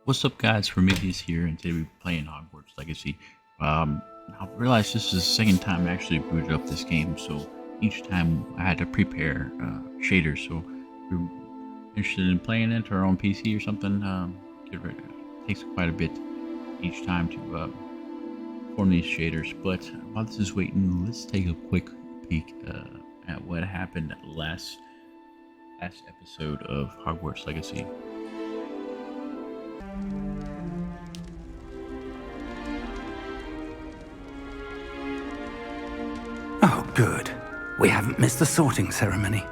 What's up, guys? Prometheus here, and today we're playing Hogwarts Legacy. I realized this is the second time I actually booted up this game, so each time I had to prepare shaders. So if you're interested in playing it or on PC or something, get ready. It takes quite a bit each time to form these shaders. But while this is waiting, let's take a quick peek at what happened last episode of Hogwarts Legacy. Oh, good. We haven't missed the sorting ceremony.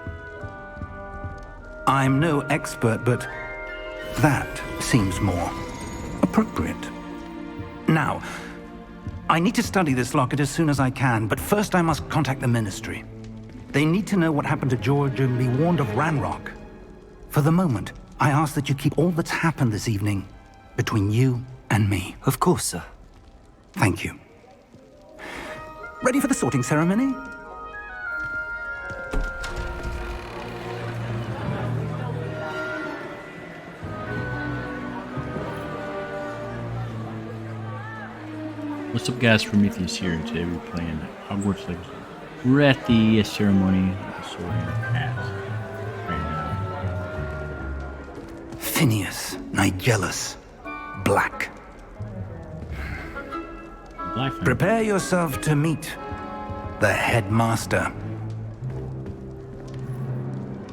I'm no expert, but that seems more appropriate. Now, I need to study this locket as soon as I can, but first I must contact the Ministry. They need to know what happened to George and be warned of Ranrock. For the moment, I ask that you keep all that's happened this evening between you and me. Of course, sir. Thank you. Ready for the sorting ceremony? What's up, guys? Prometheus here, and today we're playing Hogwarts Legacy. We're at the ceremony of the sorting hat right now. Phineas, Nigellus, Black. Black family. Prepare yourself to meet the headmaster.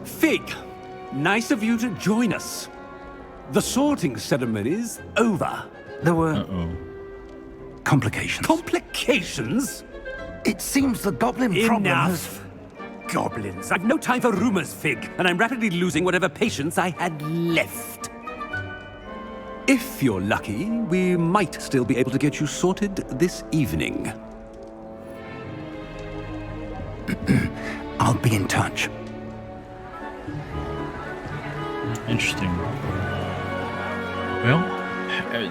Fig, nice of you to join us. The sorting ceremony's over. There were Uh-oh. complications. Complications? It seems the goblin problem has... Enough. Goblins. I've no time for rumors, Fig, and I'm rapidly losing whatever patience I had left. If you're lucky, we might still be able to get you sorted this evening. I'll be in touch. Interesting. Well,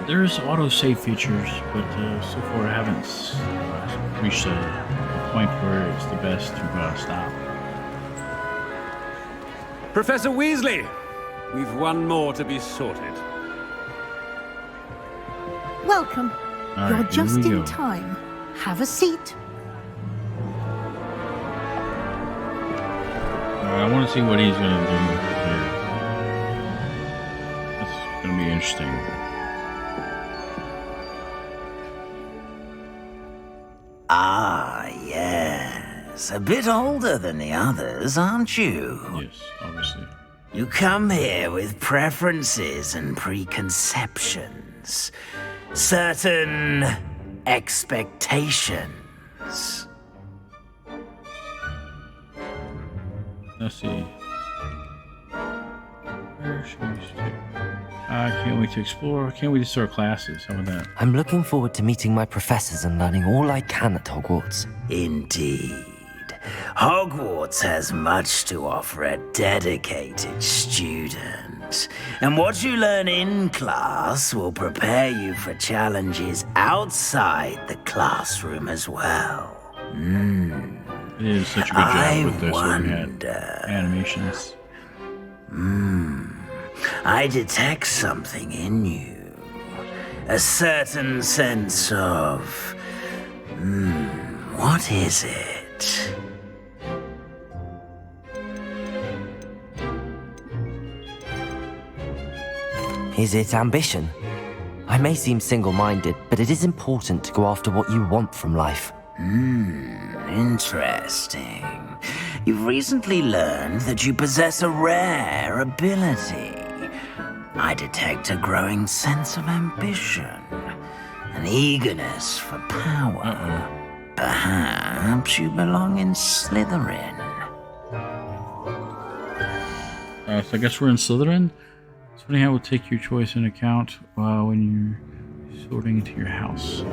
there's autosave features, but so far I haven't reached a point where it's the best to stop. Professor Weasley, we've one more to be sorted. Welcome. All You're right, here just we go. in time. Have a seat. I want to see what he's going to do here. That's going to be interesting. Ah, yes. A bit older than the others, aren't you? Yes, obviously. You come here with preferences and preconceptions. Certain expectations. Let's see. Where should we start? Can't wait to explore. Can't wait to start classes. How about that? I'm looking forward to meeting my professors and learning all I can at Hogwarts. Indeed. Hogwarts has much to offer a dedicated student. And what you learn in class will prepare you for challenges outside the classroom as well. It is such a good job with the sorting hat animations. I detect something in you. A certain sense of... what is it? Is it ambition? I may seem single-minded, but it is important to go after what you want from life. Interesting. You've recently learned that you possess a rare ability. I detect a growing sense of ambition, an eagerness for power. Perhaps you belong in Slytherin. So I guess we're in Slytherin. Sorting hat will take your choice into account when you're sorting into your house.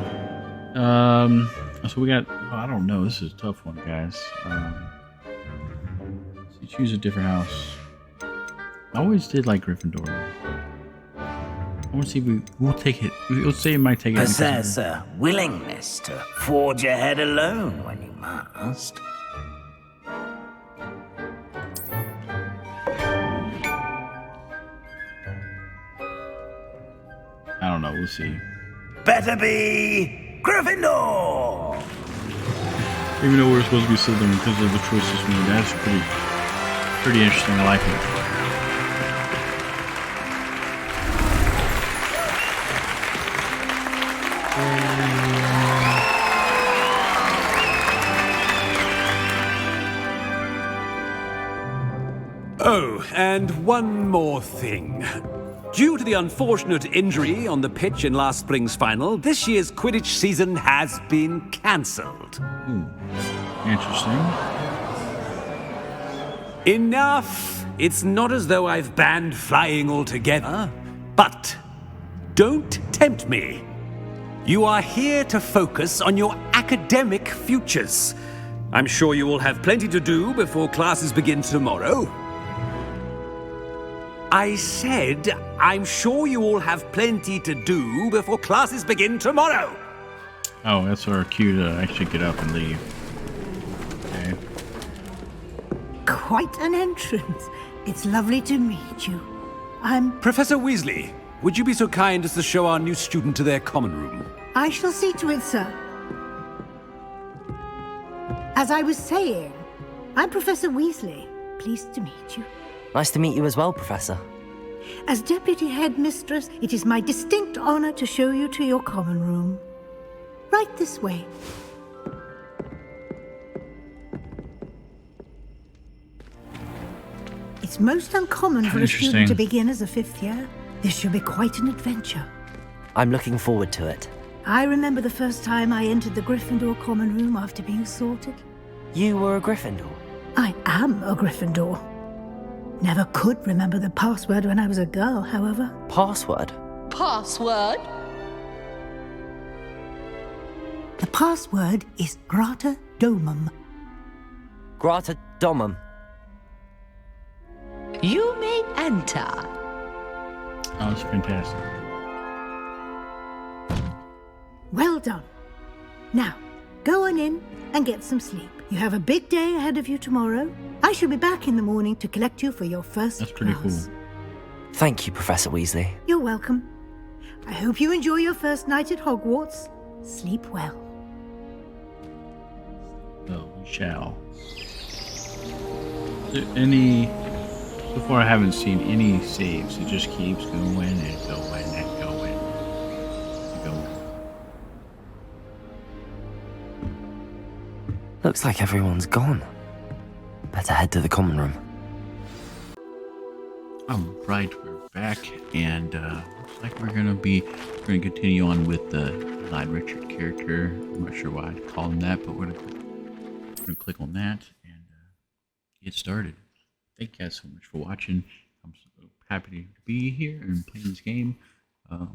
So we got... Oh, I don't know. This is a tough one, guys. So you choose a different house. I always did like Gryffindor. I want to see if we'll take it. We'll say it might take it. Possess a willingness to forge ahead alone when you must. I don't know. We'll see. Better be Gryffindor! Even though we're supposed to be Slytherin because of the choices we made, that's pretty interesting. I like it. Oh, and one more thing. Due to the unfortunate injury on the pitch in last spring's final, this year's Quidditch season has been cancelled. Interesting. Enough! It's not as though I've banned flying altogether, but don't tempt me. You are here to focus on your academic futures. I'm sure you will have plenty to do before classes begin tomorrow. I said, I'm sure you all have plenty to do before classes begin tomorrow. Oh, that's our cue to actually get up and leave. Okay. Quite an entrance. It's lovely to meet you. Professor Weasley, would you be so kind as to show our new student to their common room? I shall see to it, sir. As I was saying, I'm Professor Weasley. Pleased to meet you. Nice to meet you as well, Professor. As Deputy Headmistress, it is my distinct honor to show you to your common room. Right this way. It's most uncommon for a student to begin as a fifth year. This should be quite an adventure. I'm looking forward to it. I remember the first time I entered the Gryffindor common room after being sorted. You were a Gryffindor? I am a Gryffindor. Never could remember the password when I was a girl, however. Password? Password? The password is Grata Domum. Grata Domum. You may enter. Oh, that's fantastic. Well done. Now, go on in and get some sleep. You have a big day ahead of you tomorrow. I shall be back in the morning to collect you for your first That's pretty class. cool. Thank you, Professor Weasley. You're welcome. I hope you enjoy your first night at Hogwarts. Sleep well. Oh, we shall. Is there any... So far I haven't seen any saves. It just keeps going and going and going and going. Looks like everyone's gone. Better head to the common room. Alright, we're back, and looks like we're gonna continue on with the Eli Richard character. I'm not sure why I'd call him that, but we're gonna click on that and get started. Thank you guys so much for watching. I'm so happy to be here and playing this game. Yeah,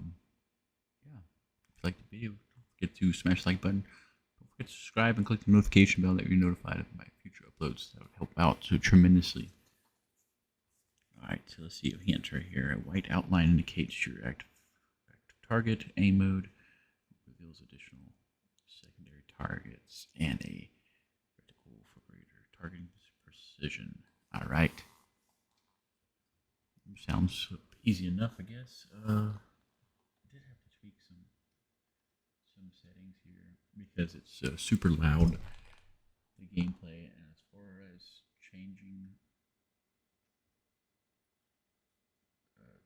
if you like the video, don't forget to smash the like button. Don't forget to subscribe and click the notification bell that you're notified of my future uploads. That would help out so tremendously. Alright, so let's see a hint right here. A white outline indicates your active target. Aim mode reveals additional secondary targets and a reticle for greater targeting precision. Alright. Sounds easy enough, I guess. I did have to tweak some settings here because it's super loud, the gameplay, and as far as changing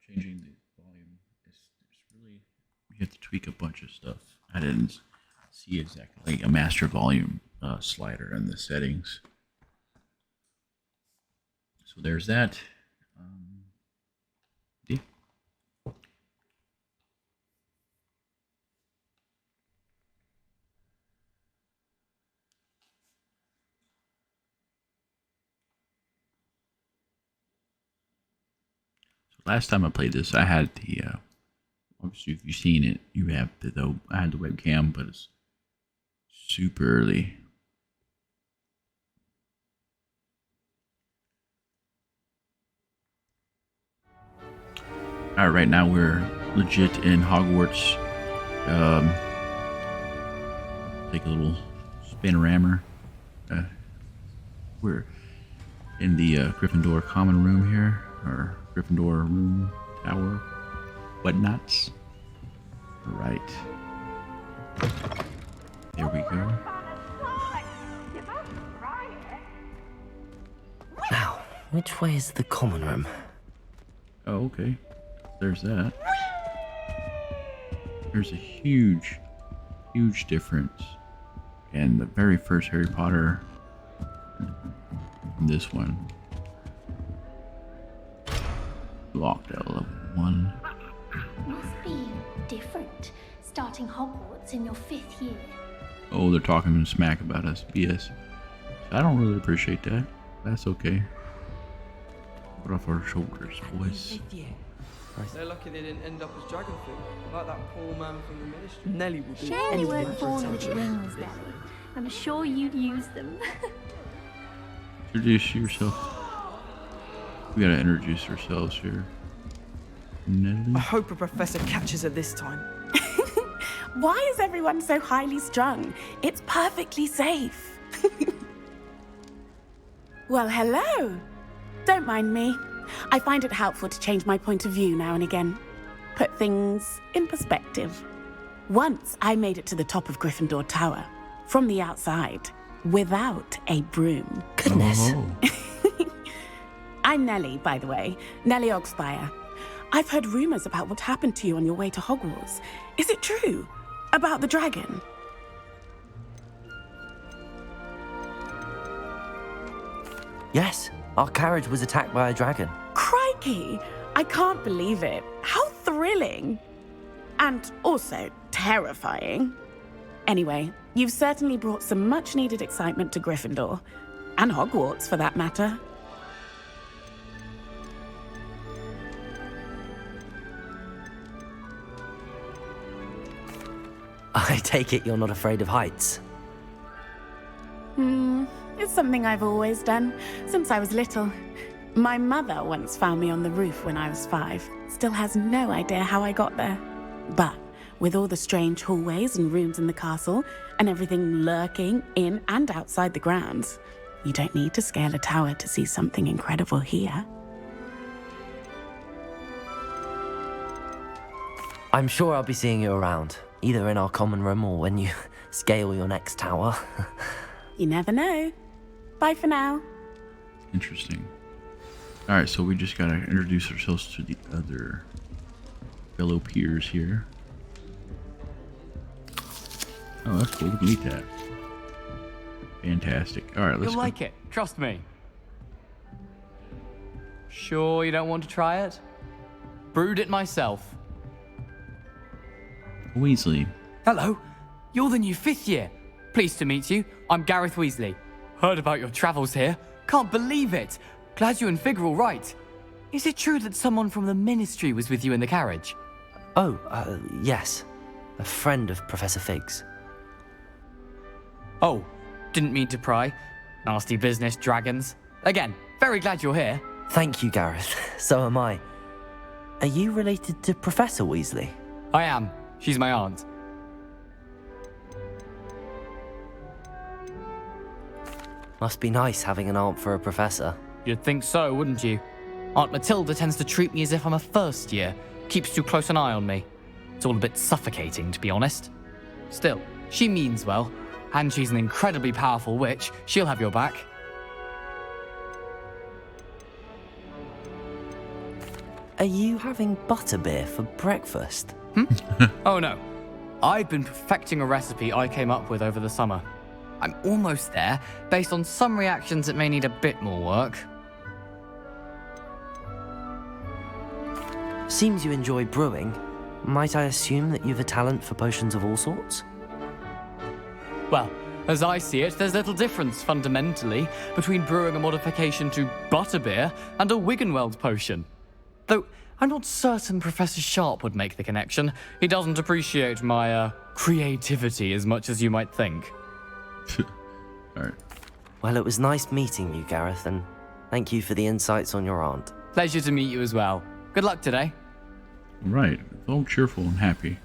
the volume, it's really, you have to tweak a bunch of stuff. I didn't see exactly a master volume slider in the settings. So there's that. Yeah. So last time I played this, I had the obviously if you've seen it, you have I had the webcam, but it's super early. Alright, right now we're legit in Hogwarts. Take a little spinorama. We're in the Gryffindor common room here, or Gryffindor room, tower, whatnots. Right. There we go. Now, which way is the common room? Oh, okay. There's that. There's a huge difference in the very first Harry Potter and this one. Locked at level 1. Must be different, starting Hogwarts in your 5th year. Oh, they're talking smack about us. BS. I don't really appreciate that. That's okay. Put off our shoulders, boys. They're lucky they didn't end up as dragon food, like that poor man from the ministry. Nelly will do Surely you anything weren't for born with attention. wings, Nelly. I'm sure you'd use them. Introduce yourself. We gotta introduce ourselves here. Nelly? I hope a professor catches her this time. Why is everyone so highly strung? It's perfectly safe. Well, hello. Don't mind me. I find it helpful to change my point of view now and again. Put things in perspective. Once I made it to the top of Gryffindor Tower, from the outside, without a broom. Goodness. Oh. I'm Nellie, by the way. Nellie Ogspire. I've heard rumors about what happened to you on your way to Hogwarts. Is it true? About the dragon? Yes, our carriage was attacked by a dragon. Crikey! I can't believe it. How thrilling! And also terrifying. Anyway, you've certainly brought some much-needed excitement to Gryffindor. And Hogwarts, for that matter. I take it you're not afraid of heights. It's something I've always done, since I was little. My mother once found me on the roof when I was 5. Still has no idea how I got there. But with all the strange hallways and rooms in the castle, and everything lurking in and outside the grounds, you don't need to scale a tower to see something incredible here. I'm sure I'll be seeing you around, either in our common room or when you scale your next tower. You never know. Bye for now. Interesting. Alright, so we just gotta introduce ourselves to the other fellow peers here. Oh, that's cool. We can eat that. Fantastic. Alright, let's You'll go. like it, trust me. Sure you don't want to try it? Brewed it myself. Weasley. Hello, you're the new 5th year. Pleased to meet you. I'm Gareth Weasley. Heard about your travels here. Can't believe it. Glad you and Fig are all right. Is it true that someone from the ministry was with you in the carriage? Oh, yes. A friend of Professor Fig's. Oh, didn't mean to pry. Nasty business, dragons. Again, very glad you're here. Thank you, Gareth. So am I. Are you related to Professor Weasley? I am. She's my aunt. Must be nice having an aunt for a professor. You'd think so, wouldn't you? Aunt Matilda tends to treat me as if I'm a first year. Keeps too close an eye on me. It's all a bit suffocating, to be honest. Still, she means well. And she's an incredibly powerful witch. She'll have your back. Are you having butterbeer for breakfast? Oh no. I've been perfecting a recipe I came up with over the summer. I'm almost there. Based on some reactions, it may need a bit more work. Seems you enjoy brewing. Might I assume that you've a talent for potions of all sorts? Well, as I see it, there's little difference, fundamentally, between brewing a modification to butterbeer and a Wiggenweld potion. Though, I'm not certain Professor Sharp would make the connection. He doesn't appreciate my, creativity as much as you might think. Alright. Well, it was nice meeting you, Gareth, and thank you for the insights on your aunt. Pleasure to meet you as well. Good luck today. Alright. All cheerful and happy.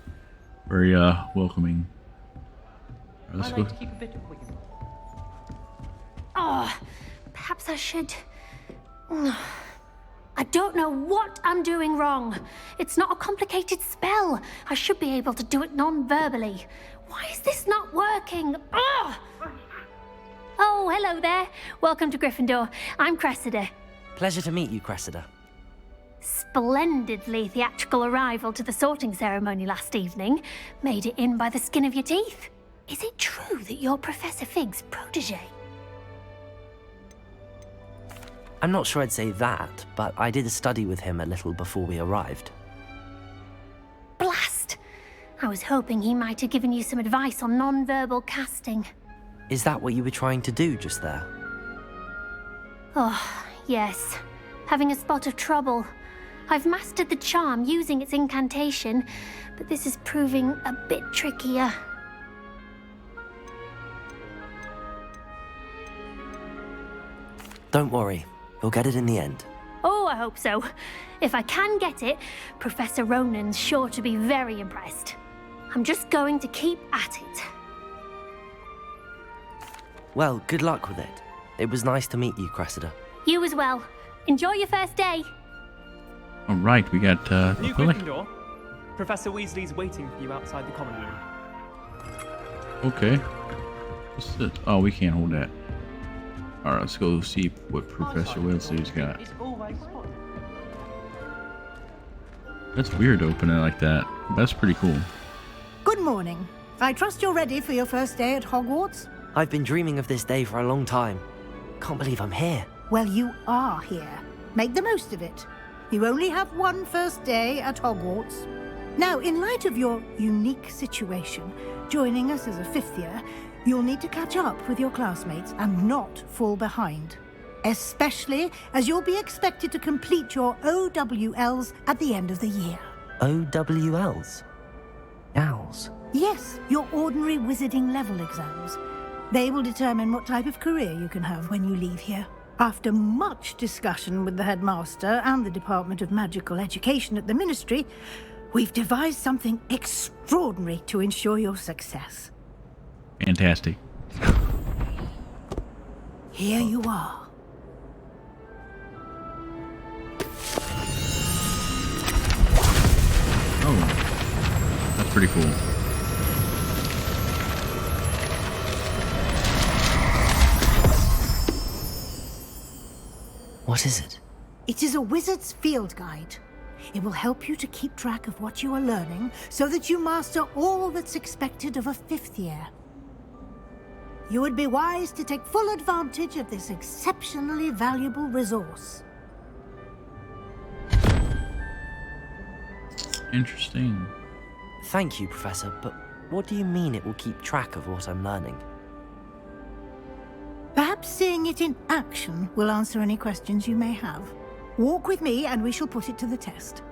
Very, welcoming. Alright, let's go. to keep a bit of Wiggenweld. Oh, perhaps I should. I don't know what I'm doing wrong. It's not a complicated spell. I should be able to do it non-verbally. Why is this not working? Ugh! Oh, hello there. Welcome to Gryffindor. I'm Cressida. Pleasure to meet you, Cressida. Splendidly theatrical arrival to the sorting ceremony last evening. Made it in by the skin of your teeth. Is it true that you're Professor Fig's protege? I'm not sure I'd say that, but I did study with him a little before we arrived. Blast! I was hoping he might have given you some advice on non-verbal casting. Is that what you were trying to do just there? Oh, yes. Having a spot of trouble. I've mastered the charm using its incantation, but this is proving a bit trickier. Don't worry, you'll get it in the end. Oh, I hope so. If I can get it, Professor Ronan's sure to be very impressed. I'm just going to keep at it. Well, good luck with it. It was nice to meet you, Cressida. You as well. Enjoy your first day. All right, we got New Gryffindor. Professor Weasley's waiting for you outside the common room. Okay. What's this? Oh, we can't hold that. All right, let's go see what Professor Weasley's got. That's weird to open it like that. That's pretty cool. Good morning. I trust you're ready for your first day at Hogwarts? I've been dreaming of this day for a long time. Can't believe I'm here. Well, you are here. Make the most of it. You only have one first day at Hogwarts. Now, in light of your unique situation, joining us as a fifth year, you'll need to catch up with your classmates and not fall behind. Especially as you'll be expected to complete your OWLs at the end of the year. OWLs? Owls? Yes, your ordinary wizarding level exams. They will determine what type of career you can have when you leave here. After much discussion with the headmaster and the Department of Magical Education at the Ministry, we've devised something extraordinary to ensure your success. Fantastic. Here you are. Oh, that's pretty cool. What is it? It is a wizard's field guide. It will help you to keep track of what you are learning so that you master all that's expected of a fifth year. You would be wise to take full advantage of this exceptionally valuable resource. Interesting. Thank you, Professor, but what do you mean it will keep track of what I'm learning? Perhaps seeing it in action will answer any questions you may have. Walk with me and we shall put it to the test.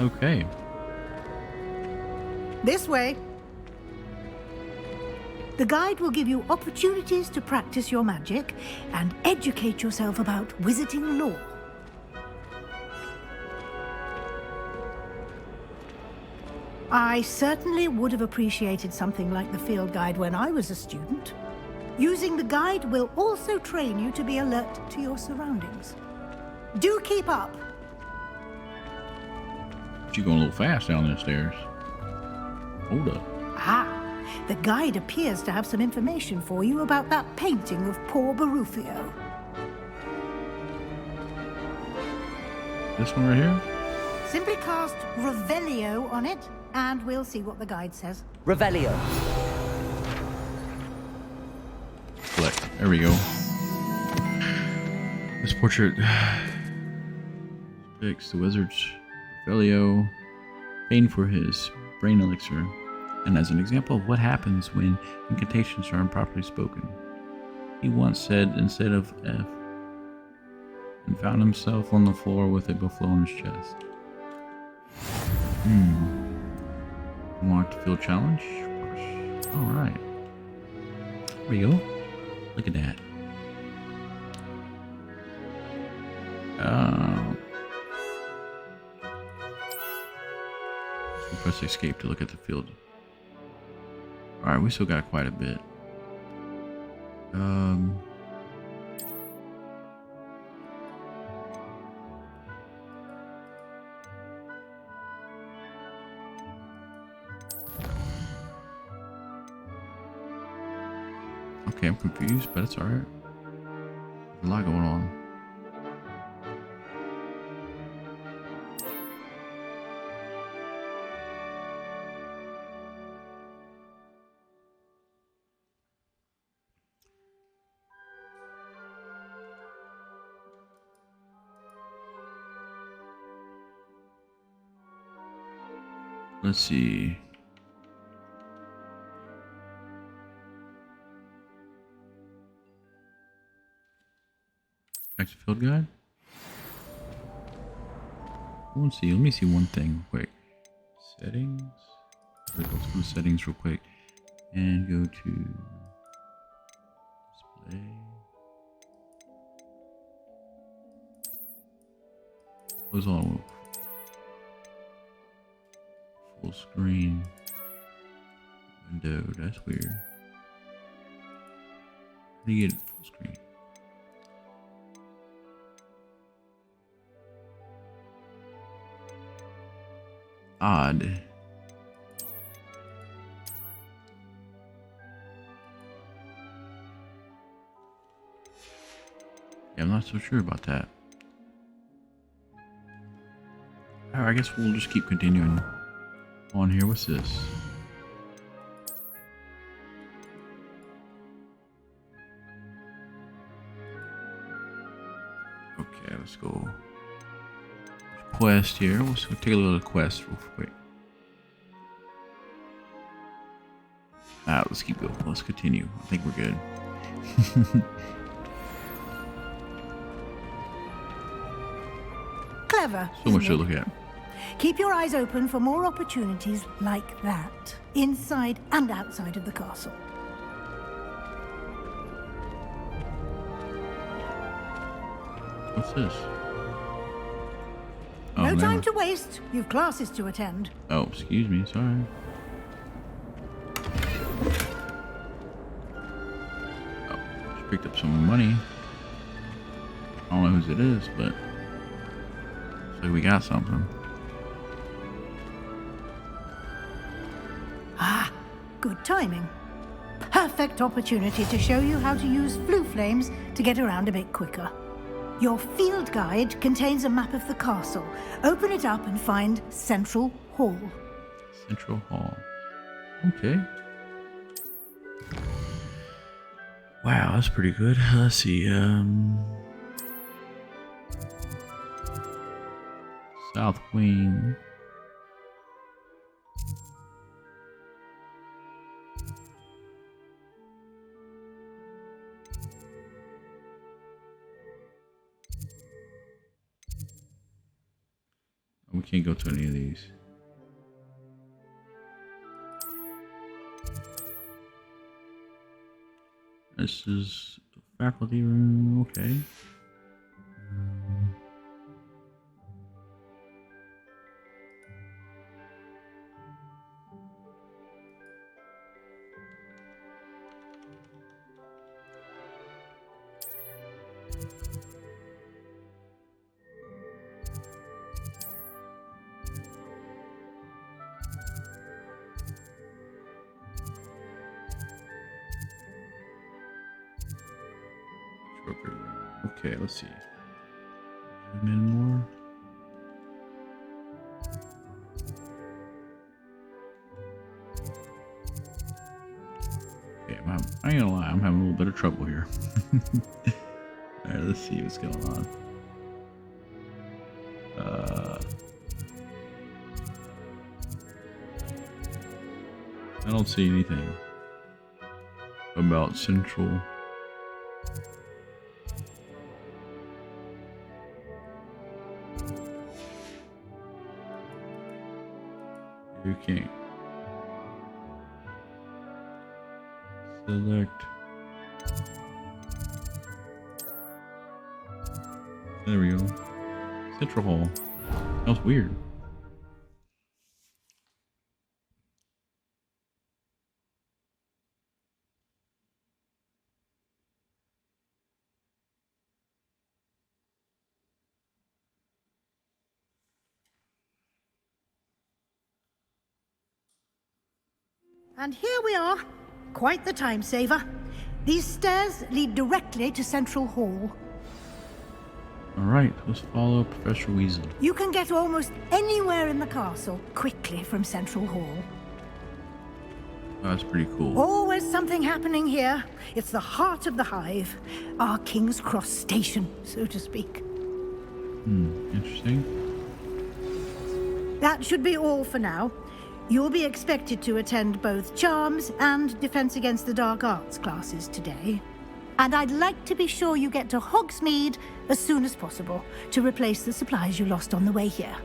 Okay. This way. The guide will give you opportunities to practice your magic and educate yourself about wizarding lore. I certainly would have appreciated something like the field guide when I was a student. Using the guide will also train you to be alert to your surroundings. Do keep up. She's going a little fast down the stairs. Hold up. The guide appears to have some information for you about that painting of poor Barufio. This one right here? Simply cast Revelio on it, and we'll see what the guide says. Revelio. Select. There we go. This portrait depicts the wizard's Revelio, famed for his brain elixir, and as an example of what happens when incantations are improperly spoken. He once said instead of F, and found himself on the floor with a buffalo on his chest. Unlocked field challenge. Alright. There we go. Look at that. Press escape to look at the field. Alright, we still got quite a bit. Okay, I'm confused, but it's alright. There's a lot going on. Let's see. Exit field guide. Let's see. Let me see one thing quick. Settings. Let's go to settings real quick and go to display. Close on full screen window. That's weird. How do you get full screen? Odd. Yeah, I'm not so sure about that. I guess we'll just keep continuing on here. What's this? Okay, let's go. Quest here. Let's go take a little quest real quick. Let's keep going. Let's continue. I think we're good. Clever. So much to look at. Keep your eyes open for more opportunities like that, inside and outside of the castle. What's this? No time to waste. You've classes to attend. Oh, excuse me. Sorry. Oh, just picked up some money. I don't know whose it is, but looks like we got something. Ah, good timing. Perfect opportunity to show you how to use flue flames to get around a bit quicker. Your field guide contains a map of the castle. Open it up and find Central Hall. Central Hall. Okay. Wow, that's pretty good. Let's see. South Wing. We can't go to any of these. This is the faculty room. Okay. Okay, let's see. Zoom in more. Okay, I ain't gonna lie, I'm having a little bit of trouble here. Alright, let's see what's going on. I don't see anything about Central. You can't select. There we go. Central Hall. That was weird. And here we are. Quite the time saver. These stairs lead directly to Central Hall. Alright, let's follow Professor Weasley. You can get almost anywhere in the castle quickly from Central Hall. Oh, that's pretty cool. Always something happening here. It's the heart of the Hive. Our King's Cross station, so to speak. Interesting. That should be all for now. You'll be expected to attend both Charms and Defense Against the Dark Arts classes today. And I'd like to be sure you get to Hogsmeade as soon as possible to replace the supplies you lost on the way here.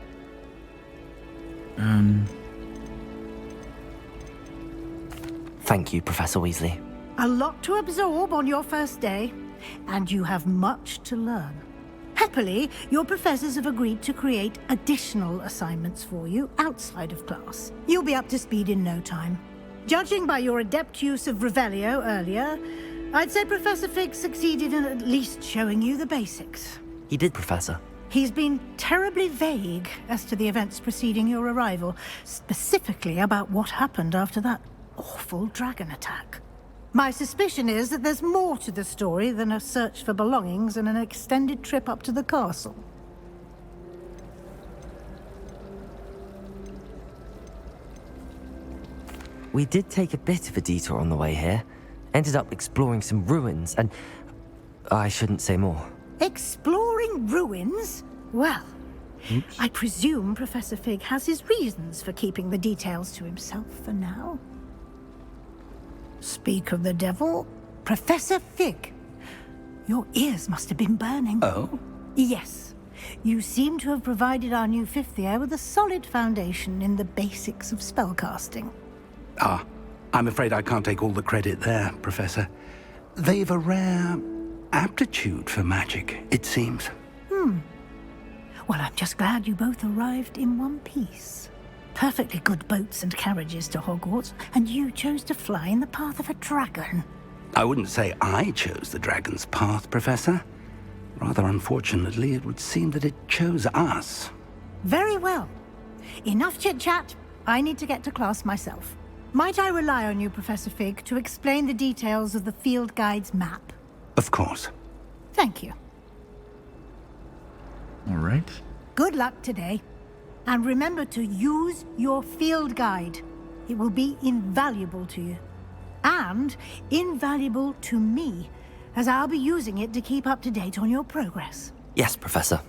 Thank you, Professor Weasley. A lot to absorb on your first day, and you have much to learn. Happily, your professors have agreed to create additional assignments for you outside of class. You'll be up to speed in no time. Judging by your adept use of Revelio earlier, I'd say Professor Fig succeeded in at least showing you the basics. He did, Professor. He's been terribly vague as to the events preceding your arrival, specifically about what happened after that awful dragon attack. My suspicion is that there's more to the story than a search for belongings and an extended trip up to the castle. We did take a bit of a detour on the way here. Ended up exploring some ruins, and I shouldn't say more. Exploring ruins? Well, Oops. I presume Professor Fig has his reasons for keeping the details to himself for now. Speak of the devil, Professor Fig. Your ears must have been burning. Oh? Yes. You seem to have provided our new fifth year with a solid foundation in the basics of spellcasting. Ah, I'm afraid I can't take all the credit there, Professor. They've a rare aptitude for magic, it seems. Well, I'm just glad you both arrived in one piece. Perfectly good boats and carriages to Hogwarts, and you chose to fly in the path of a dragon. I wouldn't say I chose the dragon's path, Professor. Rather unfortunately, it would seem that it chose us. Very well. Enough chit-chat. I need to get to class myself. Might I rely on you, Professor Fig, to explain the details of the field guide's map? Of course. Thank you. Alright. Good luck today. And remember to use your field guide. It will be invaluable to you. And invaluable to me, as I'll be using it to keep up to date on your progress. Yes, Professor.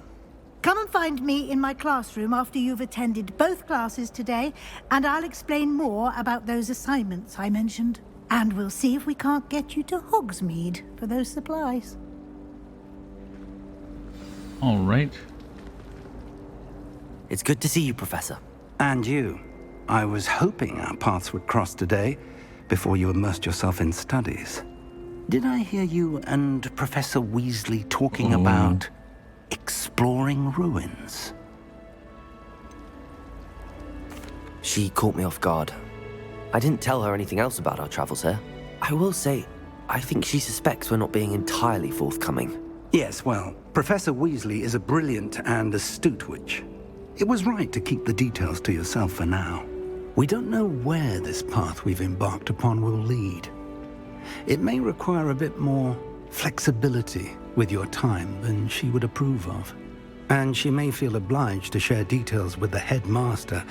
Come and find me in my classroom after you've attended both classes today, and I'll explain more about those assignments I mentioned. And we'll see if we can't get you to Hogsmeade for those supplies. Alright. It's good to see you, Professor. And you. I was hoping our paths would cross today, before you immersed yourself in studies. Did I hear you and Professor Weasley talking about exploring ruins? She caught me off guard. I didn't tell her anything else about our travels here. I will say, I think she suspects we're not being entirely forthcoming. Yes, well, Professor Weasley is a brilliant and astute witch. It was right to keep the details to yourself for now. We don't know where this path we've embarked upon will lead. It may require a bit more flexibility with your time than she would approve of. And she may feel obliged to share details with the headmaster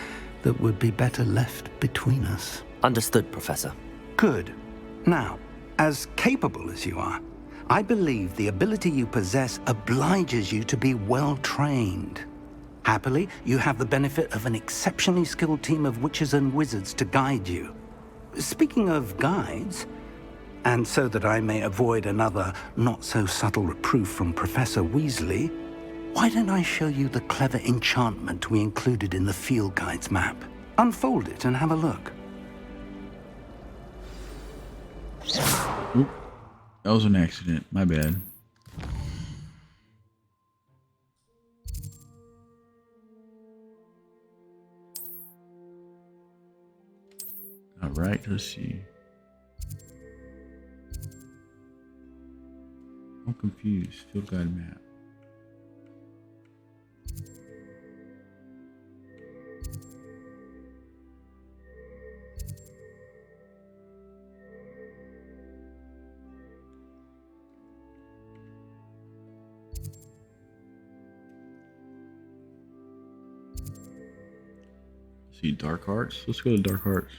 that would be better left between us. Understood, Professor. Good. Now, as capable as you are, I believe the ability you possess obliges you to be well trained. Happily, you have the benefit of an exceptionally skilled team of witches and wizards to guide you. Speaking of guides, and so that I may avoid another not-so-subtle reproof from Professor Weasley, why don't I show you the clever enchantment we included in the field guide's map? Unfold it and have a look. Oop. That was an accident. My bad. Alright, let's see. I'm confused. Field guide map. see, Dark Arts. Let's go to Dark Arts.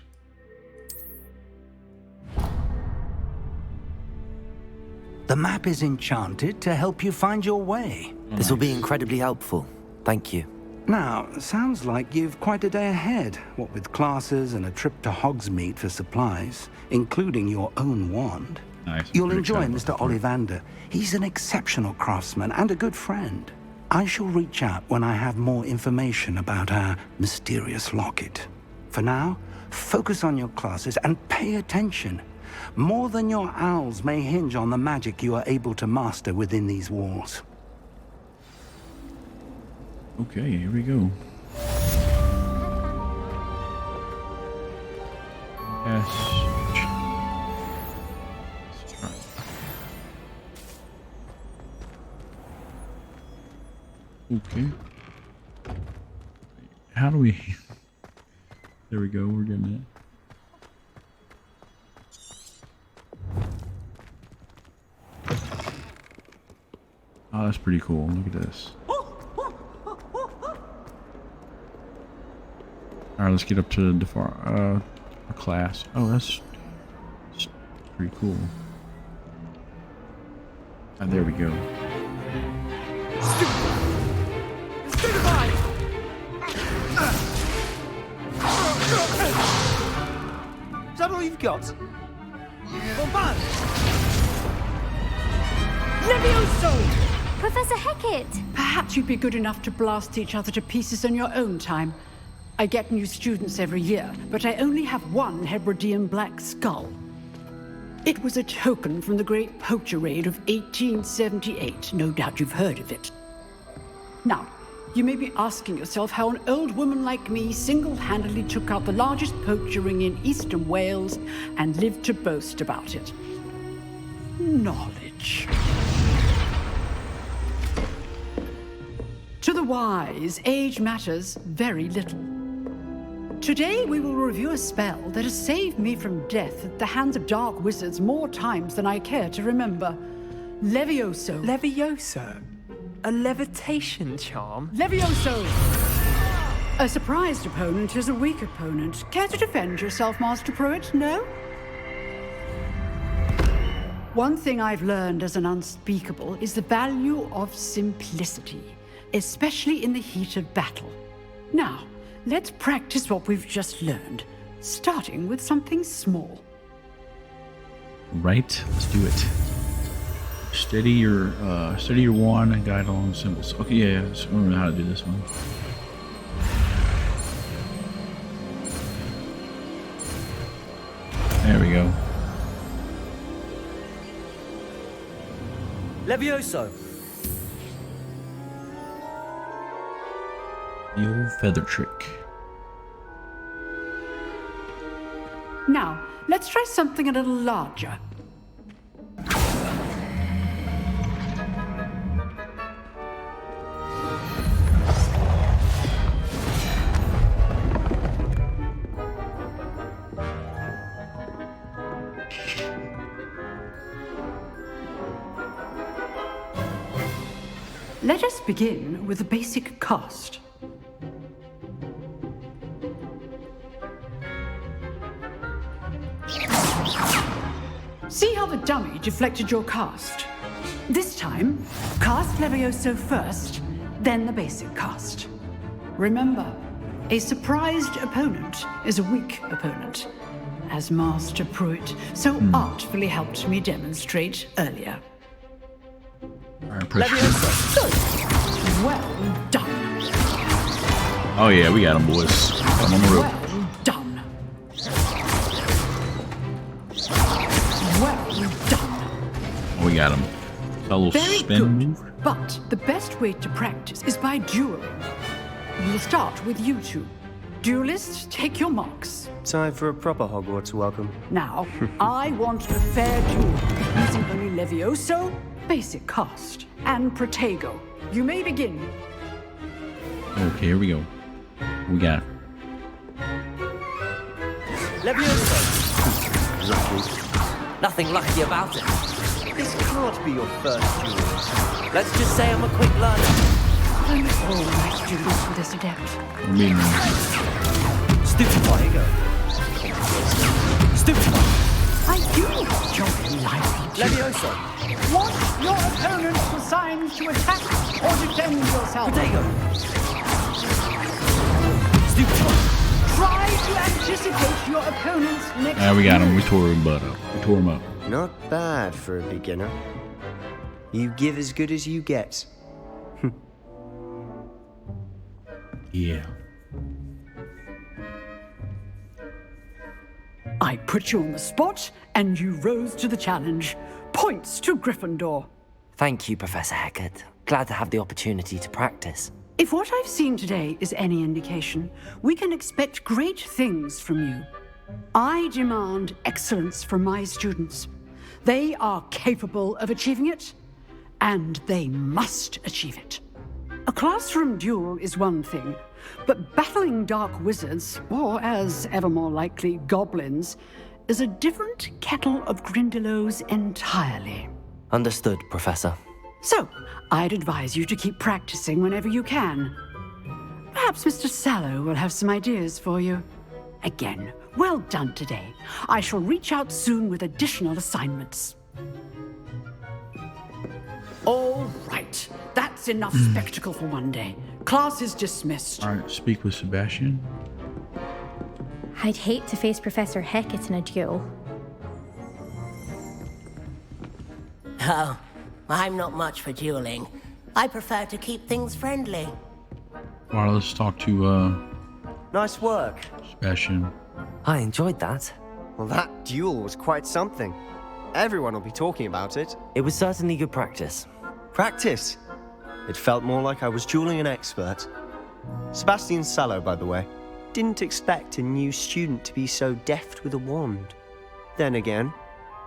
The map is enchanted to help you find your way. This will be incredibly helpful. Thank you. Now, sounds like you've quite a day ahead, what with classes and a trip to Hogsmeade for supplies, including your own wand. Nice. You'll enjoy Mr. Ollivander. He's an exceptional craftsman and a good friend. I shall reach out when I have more information about our mysterious locket. For now, focus on your classes and pay attention. More than your owls may hinge on the magic you are able to master within these walls. Okay, here we go. Yes. Let's try. Okay. How do we... There we go, we're getting it. Oh, that's pretty cool. Look at this. Alright, let's get up to the a class. Oh, that's pretty cool. Ah, there we go. Is that all you've got? Bombard! Levioso! Professor Hecat! Perhaps you'd be good enough to blast each other to pieces in your own time. I get new students every year, but I only have one Hebridean black skull. It was a token from the Great Poacher Raid of 1878. No doubt you've heard of it. Now, you may be asking yourself how an old woman like me single-handedly took out the largest poacher ring in eastern Wales and lived to boast about it. Knowledge. To the wise, age matters very little. Today we will review a spell that has saved me from death at the hands of dark wizards more times than I care to remember. Levioso. Levioso? A levitation charm? Levioso! A surprised opponent is a weak opponent. Care to defend yourself, Master Pruitt? No? One thing I've learned as an unspeakable is the value of simplicity, especially in the heat of battle. Now, let's practice what we've just learned, starting with something small. Right, let's do it. Steady your wand and guide along the symbols. Okay, yeah, I just remember how to do this one. There we go. Levioso! The old feather trick. Now, let's try something a little larger. Let us begin with the basic cast. See how the dummy deflected your cast? This time, cast Levioso first, then the basic cast. Remember, a surprised opponent is a weak opponent, as Master Pruitt so artfully helped me demonstrate earlier. Well done. Oh yeah, we got him, boys. Got him on the rope. Well done. Well done. We got him. A little Very spin good. move. But the best way to practice is by dueling. We'll start with you two. Duelists, take your marks. Time for a proper Hogwarts welcome. Now, I want a fair duel, using only Levioso, basic cast, and Protego. You may begin. Okay, here we go. We got it. Levioso! Lucky. Nothing lucky about it. This can't be your first duel. Let's just say I'm a quick learner. I'm always do this with this adept. We're meeting him. Stupefy. There you go. Stupefy. I do enjoy lively Levioso. Want your opponent's assigned to attack or defend yourself. Protego. Stupefy. Try to anticipate your opponent's next Ah, we got him. move. We tore him butt up. We tore him up. Not bad for a beginner. You give as good as you get. Yeah. I put you on the spot, and you rose to the challenge. Points to Gryffindor. Thank you, Professor Hecat. Glad to have the opportunity to practice. If what I've seen today is any indication, we can expect great things from you. I demand excellence from my students. They are capable of achieving it, and they must achieve it. A classroom duel is one thing, but battling dark wizards, or as ever more likely, goblins, is a different kettle of Grindylows entirely. Understood, Professor. So, I'd advise you to keep practicing whenever you can. Perhaps Mr. Sallow will have some ideas for you. Again, well done today. I shall reach out soon with additional assignments. All right, that's enough spectacle for one day. Class is dismissed. All right, speak with Sebastian. I'd hate to face Professor Hecat in a duel. Oh, I'm not much for dueling. I prefer to keep things friendly. All right, let's talk to Nice work. Sebastian. I enjoyed that. Well, that duel was quite something. Everyone will be talking about it. It was certainly good practice. Practice? It felt more like I was dueling an expert. Sebastian Sallow, by the way. Didn't expect a new student to be so deft with a wand. Then again,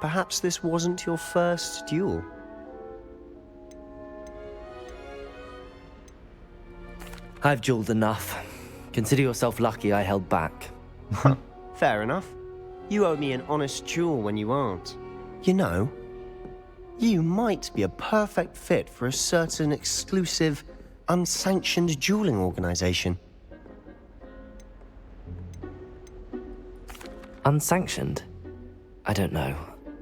perhaps this wasn't your first duel. I've dueled enough. Consider yourself lucky I held back. Fair enough. You owe me an honest duel when you aren't. You know, you might be a perfect fit for a certain exclusive, unsanctioned dueling organization. Unsanctioned? I don't know.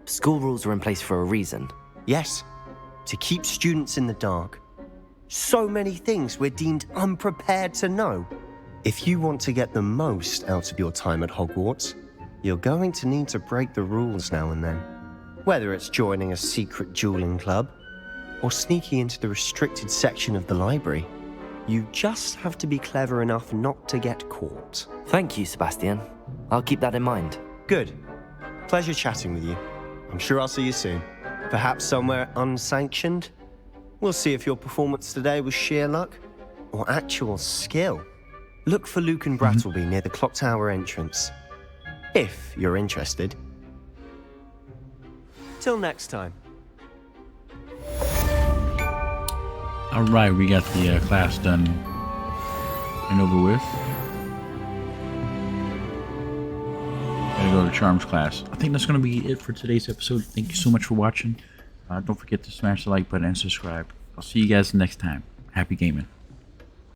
School rules are in place for a reason. Yes, to keep students in the dark. So many things we're deemed unprepared to know. If you want to get the most out of your time at Hogwarts, you're going to need to break the rules now and then. Whether it's joining a secret dueling club, or sneaking into the restricted section of the library, you just have to be clever enough not to get caught. Thank you, Sebastian. I'll keep that in mind. Good. Pleasure chatting with you. I'm sure I'll see you soon. Perhaps somewhere unsanctioned? We'll see if your performance today was sheer luck or actual skill. Look for Luke and Brattleby near the clock tower entrance. If you're interested. Till next time. All right, we got the class done and over with. Gotta go to Charms class. I think that's gonna be it for today's episode. Thank you so much for watching. Don't forget to smash the like button and subscribe. I'll see you guys next time. Happy gaming.